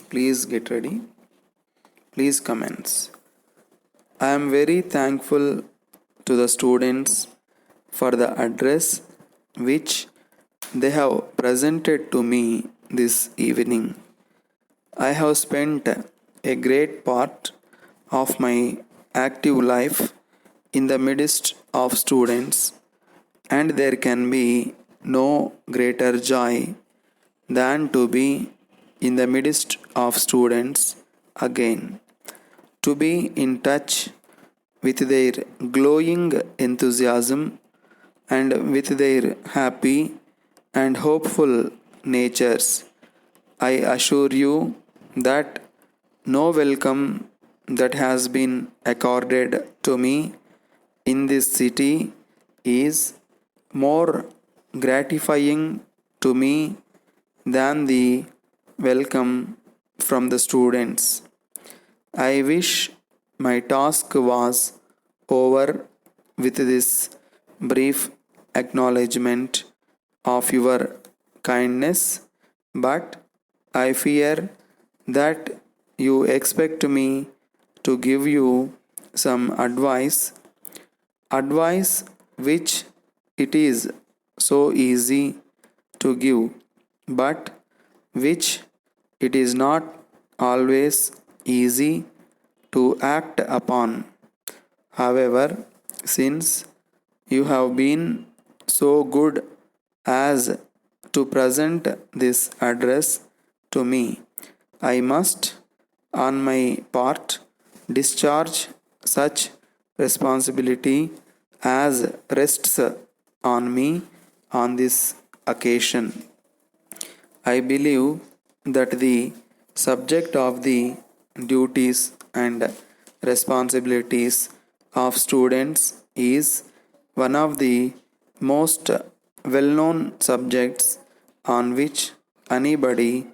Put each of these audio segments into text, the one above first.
Please get ready. Please commence. I am very thankful to the students for the address which they have presented to me this evening. I have spent a great part of my active life in the midst of students, and there can be no greater joy than to be in the midst of students again, to be in touch with their glowing enthusiasm and with their happy and hopeful natures. I assure you that no welcome that has been accorded to me in this city is more gratifying to me than the welcome from the students. I wish my task was over with this brief acknowledgement of your kindness, but I fear that you expect me to give you some advice which it is so easy to give, but which it is not always easy to act upon. However, since you have been so good as to present this address to me, I must, on my part, discharge such responsibility as rests on me on this occasion. I believe that the subject of the duties and responsibilities of students is one of the most well known subjects on which anybody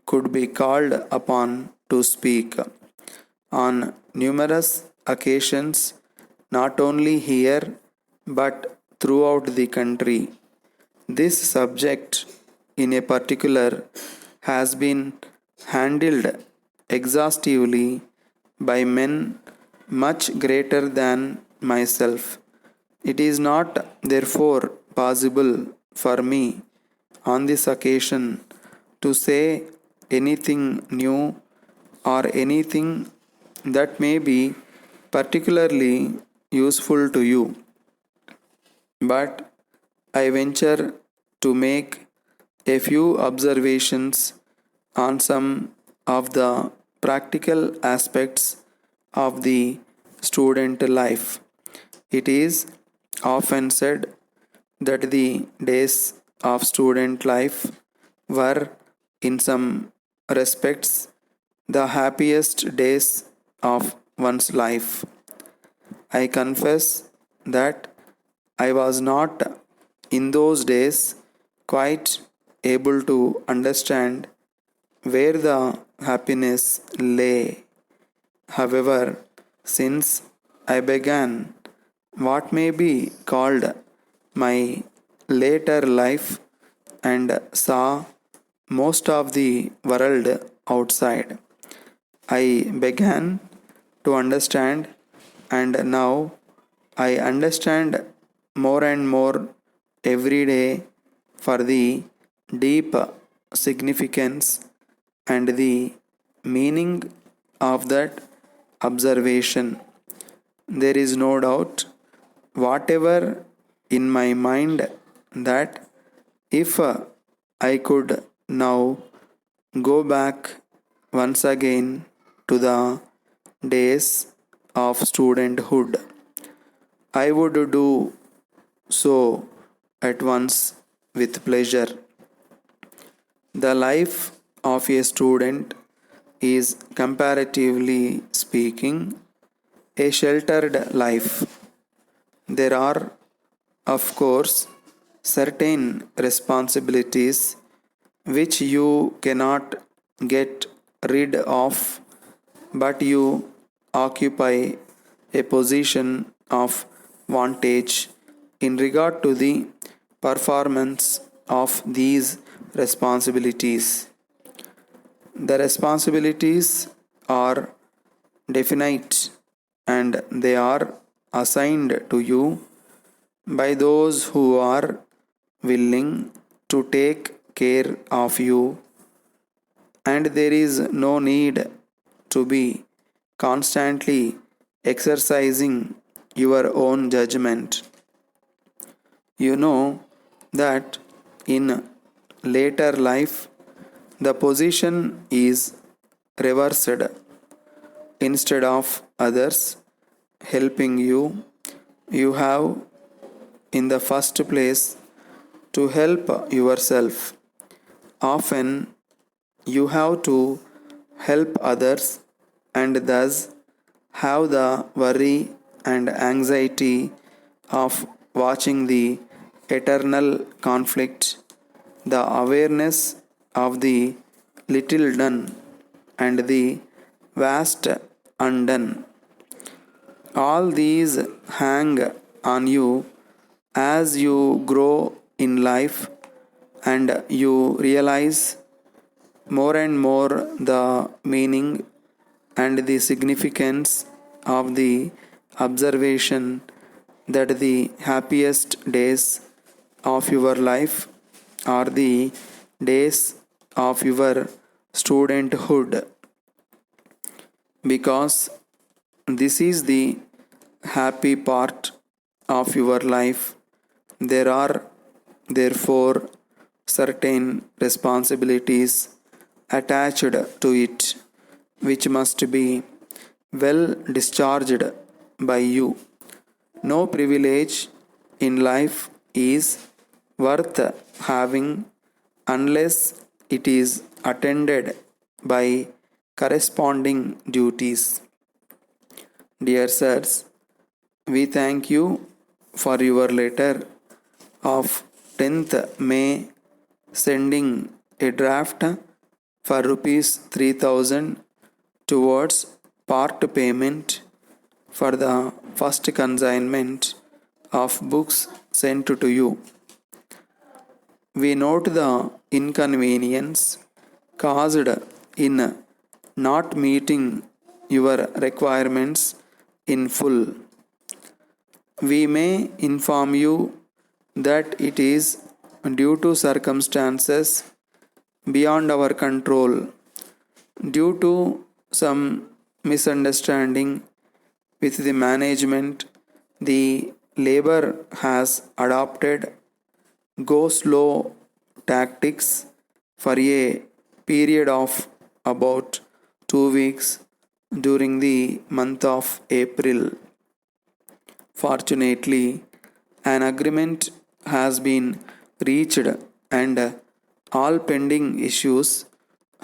could be called upon to speak. On numerous occasions, not only here but throughout the country, this subject in a particular has been handled exhaustively by men much greater than myself. It is not, therefore, possible for me on this occasion to say anything new or anything that may be particularly useful to you. But I venture to make a few observations on some of the practical aspects of the student life. It is often said that the days of student life were, in some respects, the happiest days of one's life. I confess that I was not in those days quite able to understand where the happiness lay. However, since I began what may be called my later life and saw most of the world outside, I began to understand, and now I understand more and more every day for the deep significance and the meaning of that observation. There is no doubt whatever in my mind that if I could now go back once again to the days of studenthood, I would do so at once with pleasure. The life of a student is, comparatively speaking, a sheltered life. There are, of course, certain responsibilities which you cannot get rid of, but you occupy a position of vantage in regard to the performance of these responsibilities. The responsibilities are definite and they are assigned to you by those who are willing to take care of you, and there is no need to be constantly exercising your own judgment. You know that in later life the position is reversed. Instead of others helping you, you have in the first place to help yourself. Often you have to help others and thus have the worry and anxiety of watching the eternal conflict, the awareness of the little done and the vast undone. All these hang on you as you grow in life and you realize more and more the meaning and the significance of the observation that the happiest days of your life are the days of your studenthood, because this is the happy part of your life. There are therefore certain responsibilities attached to it which must be well discharged by you. No privilege in life is worth having unless it is attended by corresponding duties. Dear sirs, we thank you for your letter of 10th May sending a draft for rupees 3000 towards part payment for the first consignment of books sent to you. We note the inconvenience caused in not meeting your requirements in full. We may inform you that it is due to circumstances beyond our control, due to some misunderstanding with the management. The labor has adopted go slow tactics for a period of about 2 weeks during the month of April. Fortunately, an agreement has been reached and all pending issues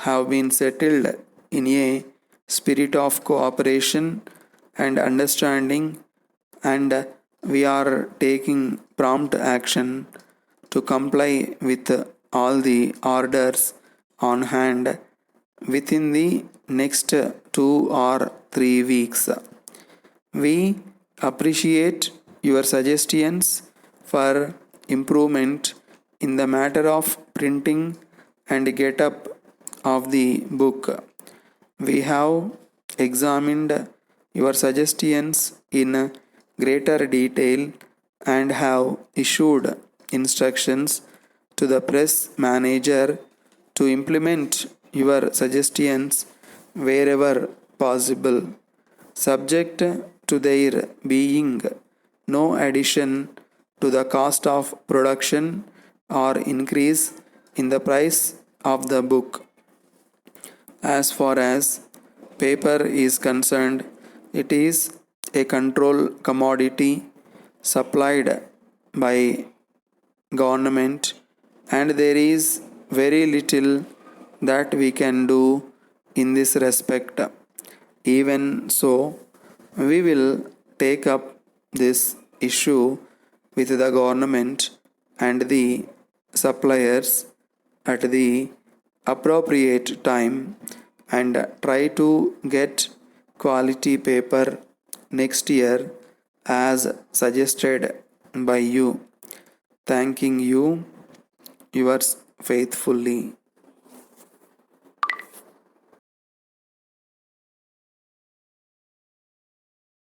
have been settled in a spirit of cooperation and understanding, and we are taking prompt action to comply with all the orders on hand within the next 2 or 3 weeks. We appreciate your suggestions for improvement in the matter of printing and get up of the book. We have examined your suggestions in greater detail and have issued instructions to the press manager to implement your suggestions wherever possible, subject to there being no addition to the cost of production or increase in the price of the book. As far as paper is concerned, it is a control commodity supplied by government, and there is very little that we can do in this respect. Even so, we will take up this issue with the government and the suppliers at the appropriate time and try to get quality paper next year as suggested by you. Thanking you, yours faithfully.